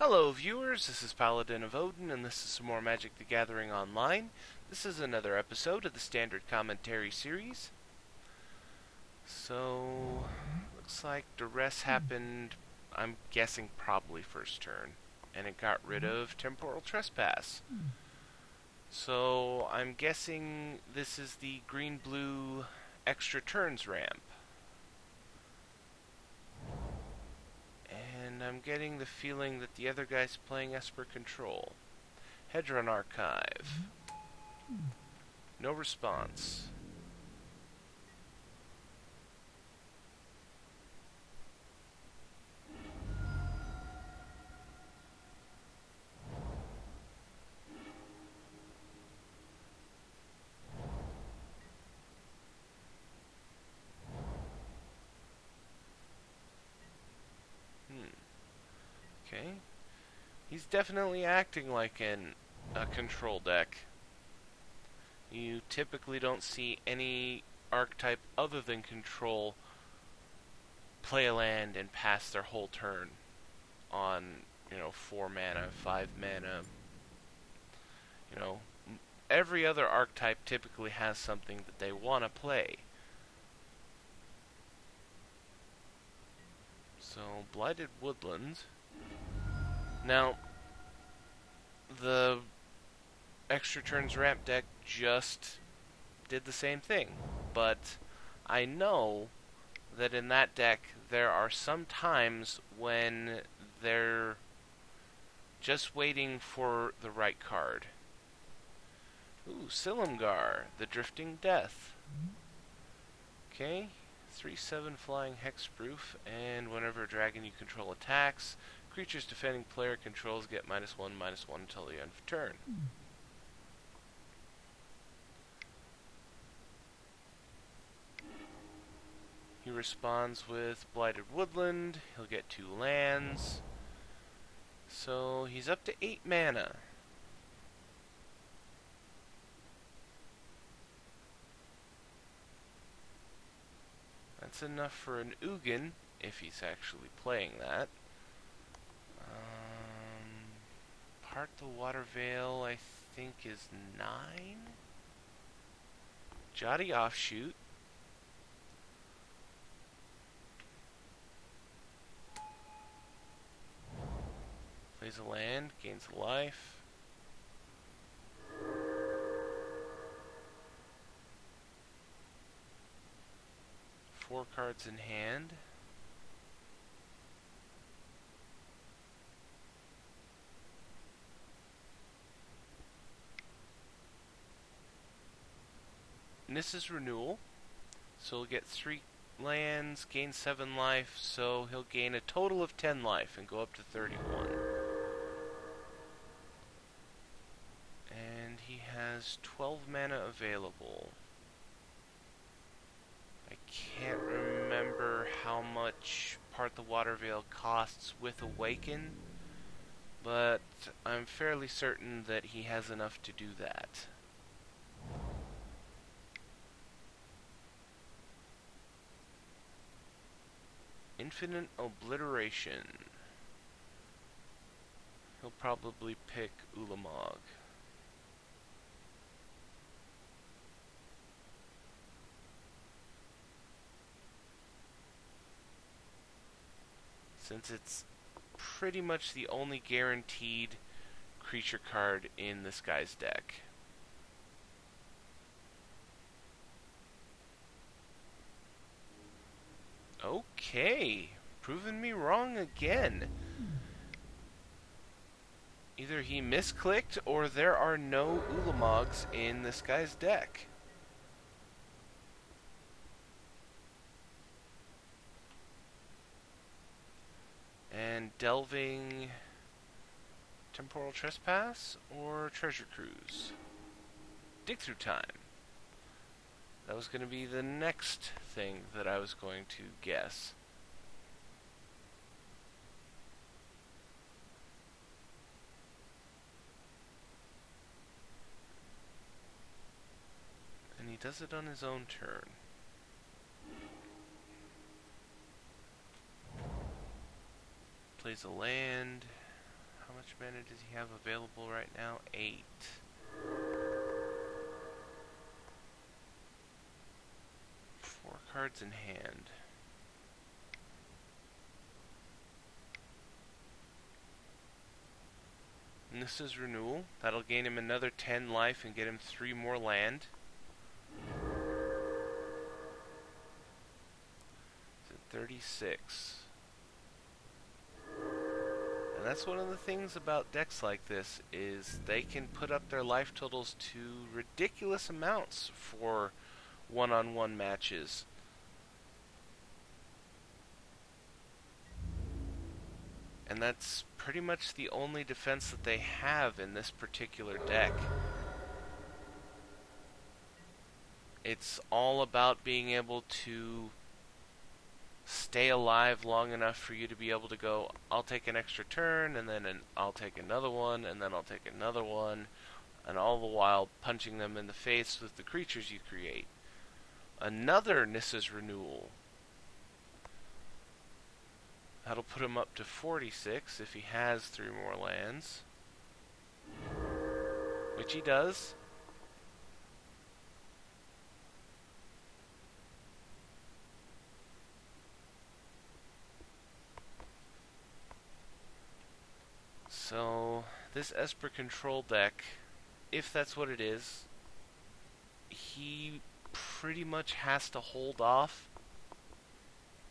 Hello viewers, this is Paladin of Odin, and this is some more Magic the Gathering Online. This is another episode of the Standard Commentary series. So, looks like duress happened, I'm guessing probably first turn, and it got rid of Temporal Trespass. So, I'm guessing this is the green-blue extra turns ramp. And I'm getting the feeling that the other guy's playing Esper Control. Hedron Archive. No response. Okay. He's definitely acting like a control deck. You typically don't see any archetype other than control play a land and pass their whole turn on, 4 mana, 5 mana. Every other archetype typically has something that they want to play. So, Blighted Woodland. Now, the extra turns ramp deck just did the same thing, but I know that in that deck there are some times when they're just waiting for the right card. Ooh, Silumgar, the Drifting Death. Okay, 3/7 flying hexproof, and whenever a dragon you control attacks, creatures defending player controls get -1/-1 until the end of turn. He responds with Blighted Woodland. He'll get 2 lands. So he's up to 8 mana. That's enough for an Ugin, if he's actually playing that. Part the Water Veil, I think, is 9. Jotty Offshoot. Plays a land, gains a life. Four cards in hand. And this is renewal, so he'll get 3 lands, gain 7 life, so he'll gain a total of 10 life and go up to 31. And he has 12 mana available. I can't remember how much Part the Water Veil costs with Awaken, but I'm fairly certain that he has enough to do that. Infinite Obliteration. He'll probably pick Ulamog. Since it's pretty much the only guaranteed creature card in this guy's deck. Okay, proving me wrong again. Either he misclicked or there are no Ulamogs in this guy's deck. And delving Temporal Trespass or Treasure Cruise? Dig Through Time. That was going to be the next thing that I was going to guess. And he does it on his own turn. Plays a land. mana does he have available right now? 8. Four cards in hand. And this is renewal. That'll gain him another 10 life and get him 3 more land. So 36. And that's one of the things about decks like this, is they can put up their life totals to ridiculous amounts for one-on-one matches. And that's pretty much the only defense that they have in this particular deck. It's all about being able to stay alive long enough for you to be able to go, I'll take an extra turn, and then I'll take another one, and then I'll take another one, and all the while punching them in the face with the creatures you create. Another Nissa's Renewal. That'll put him up to 46 if he has 3 more lands. Which he does. So, this Esper Control deck, if that's what it is, he pretty much has to hold off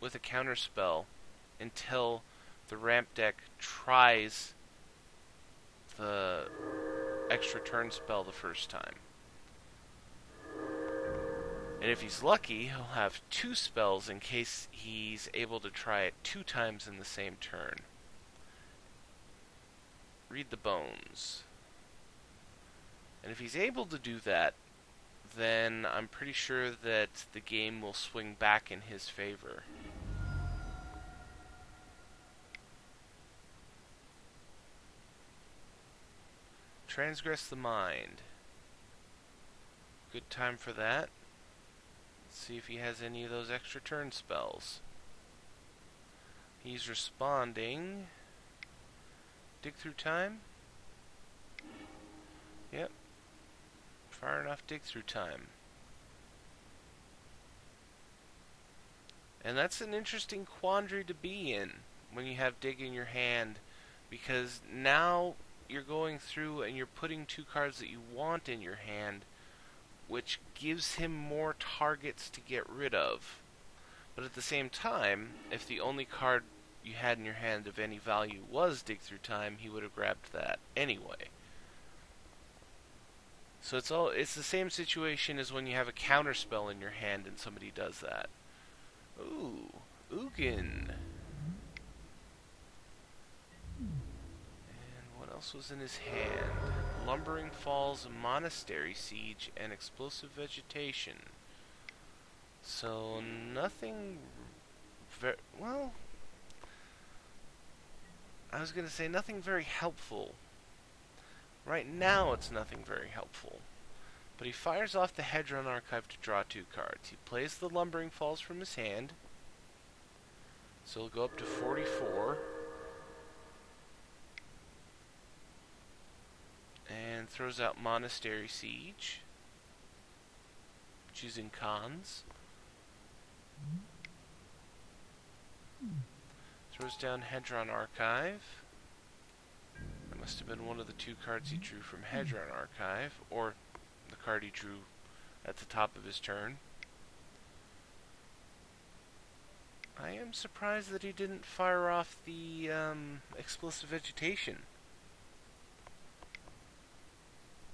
with a counterspell until the ramp deck tries the extra turn spell the first time. And if he's lucky, he'll have 2 spells in case he's able to try it 2 times in the same turn. Read the bones. And if he's able to do that, then I'm pretty sure that the game will swing back in his favor. Transgress the Mind. Good time for that. Let's see if he has any of those extra turn spells. He's responding. Dig Through Time? Yep. Far enough, Dig Through Time. And that's an interesting quandary to be in when you have Dig in your hand, because now you're going through and you're putting 2 cards that you want in your hand, which gives him more targets to get rid of. But at the same time, if the only card you had in your hand of any value was Dig Through Time, he would have grabbed that anyway. So it's the same situation as when you have a counterspell in your hand and somebody does that. Ooh, Ugin. And what else was in his hand? Lumbering Falls, Monastery Siege, and Explosive Vegetation. So nothing well, I was going to say nothing very helpful. Right now it's nothing very helpful. But he fires off the Hedron Archive to draw 2 cards. He plays the Lumbering Falls from his hand. So he'll go up to 44. And throws out Monastery Siege. Choosing cons. Throws down Hedron Archive. That must have been one of the 2 cards he drew from Hedron Archive, or the card he drew at the top of his turn. I am surprised that he didn't fire off the Explosive Vegetation.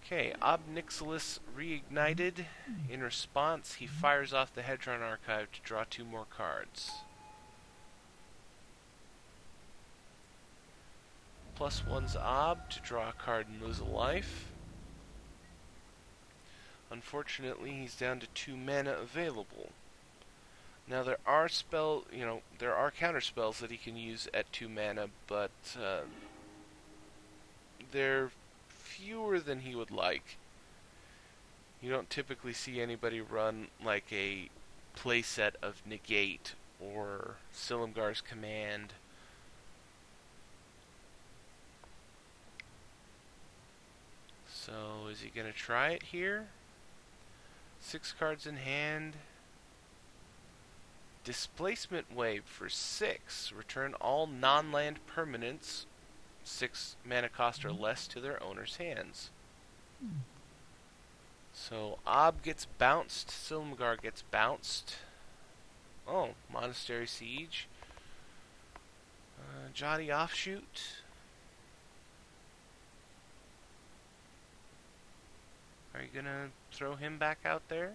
Okay, Ob Nixilis reignited. In response, he fires off the Hedron Archive to draw 2 more cards. +1's Ob to draw a card and lose a life. Unfortunately, he's down to 2 mana available. Now there are counter spells that he can use at 2 mana, but they're fewer than he would like. You don't typically see anybody run like a playset of Negate or Silumgar's Command. Is he going to try it here? 6 cards in hand. Displacement Wave for 6. Return all non-land permanents 6 mana cost or less to their owner's hands. So Ob gets bounced, Silumgar gets bounced. Oh, Monastery Siege. Jotty Offshoot. Are you gonna throw him back out there?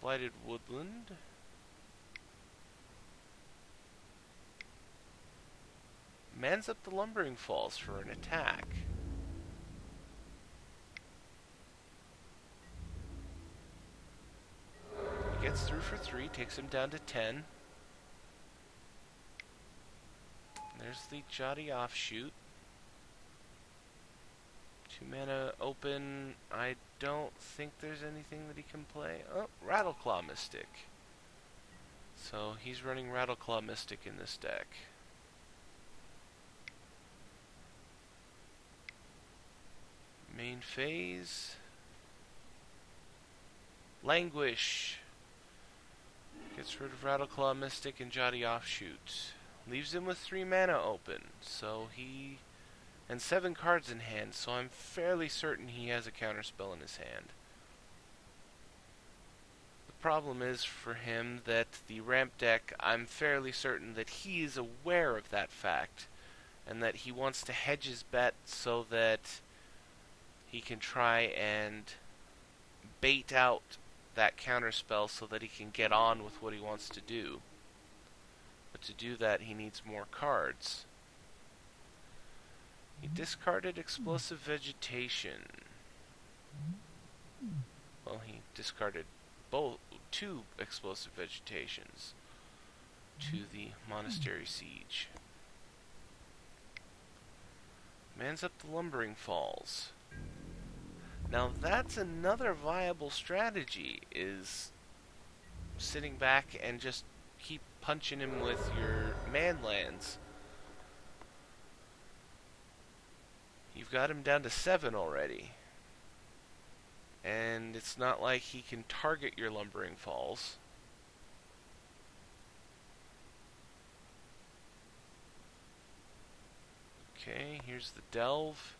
Blighted Woodland. Mans up the Lumbering Falls for an attack. He gets through for 3, takes him down to 10. There's the Jotty Offshoot. 2 mana open. I don't think there's anything that he can play. Oh, Rattleclaw Mystic. So he's running Rattleclaw Mystic in this deck. Main phase. Languish. Gets rid of Rattleclaw Mystic and Jotty Offshoot. Leaves him with 3 mana open. So he... and 7 cards in hand, so I'm fairly certain he has a counterspell in his hand. The problem is for him that the ramp deck, I'm fairly certain that he is aware of that fact, and that he wants to hedge his bet so that he can try and bait out that counterspell so that he can get on with what he wants to do. But to do that, he needs more cards. He discarded Explosive Vegetation. Well, he discarded 2 Explosive Vegetations to the Monastery Siege. Mans up the Lumbering Falls. Now that's another viable strategy, is sitting back and just keep punching him with your manlands. You've got him down to 7 already. And it's not like he can target your Lumbering Falls. Okay, here's the Delve.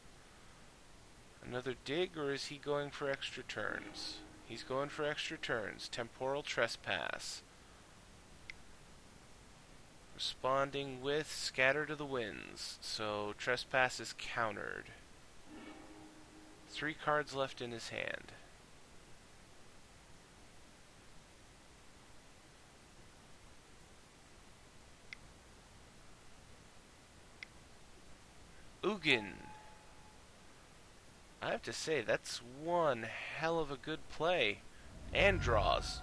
Another dig, or is he going for extra turns? He's going for extra turns. Temporal Trespass. Responding with Scatter to the Winds, so Trespass is countered. 3 cards left in his hand. Ugin. I have to say, that's one hell of a good play. And draws.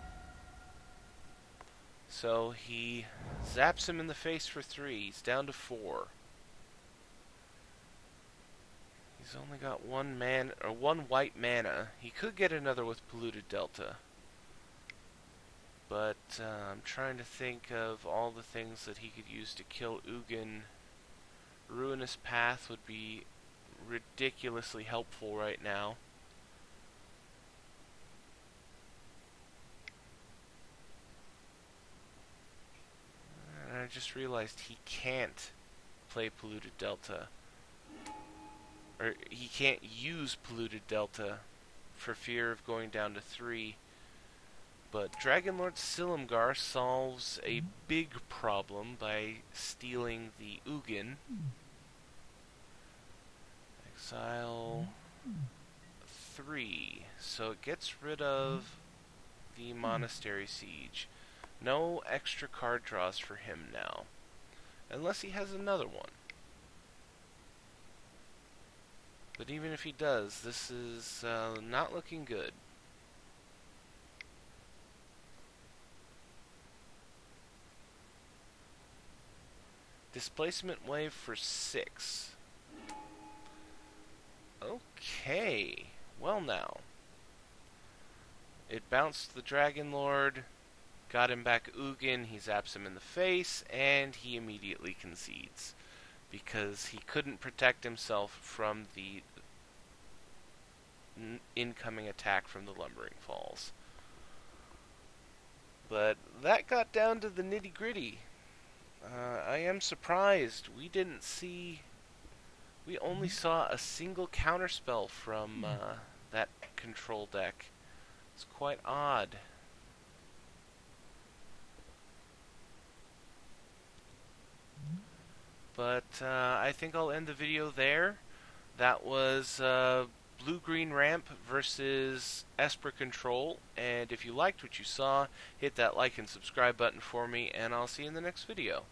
So he zaps him in the face for 3. He's down to 4. He's only got 1 white mana. He could get another with Polluted Delta. But I'm trying to think of all the things that he could use to kill Ugin. Ruinous Path would be ridiculously helpful right now. And I just realized he can't play Polluted Delta. Or he can't use Polluted Delta for fear of going down to 3. But Dragonlord Silumgar solves a big problem by stealing the Ugin. Exile 3. So it gets rid of the Monastery Siege. No extra card draws for him now. Unless he has another one. But even if he does, this is not looking good. Displacement Wave for 6. Okay. Well now. It bounced the Dragon Lord, got him back Ugin, he zaps him in the face, and he immediately concedes. Because he couldn't protect himself from the incoming attack from the Lumbering Falls. But that got down to the nitty-gritty. I am surprised we only saw a single counterspell from that control deck. It's quite odd. But I think I'll end the video there. That was Blue-Green Ramp versus Esper Control. And if you liked what you saw, hit that like and subscribe button for me, and I'll see you in the next video.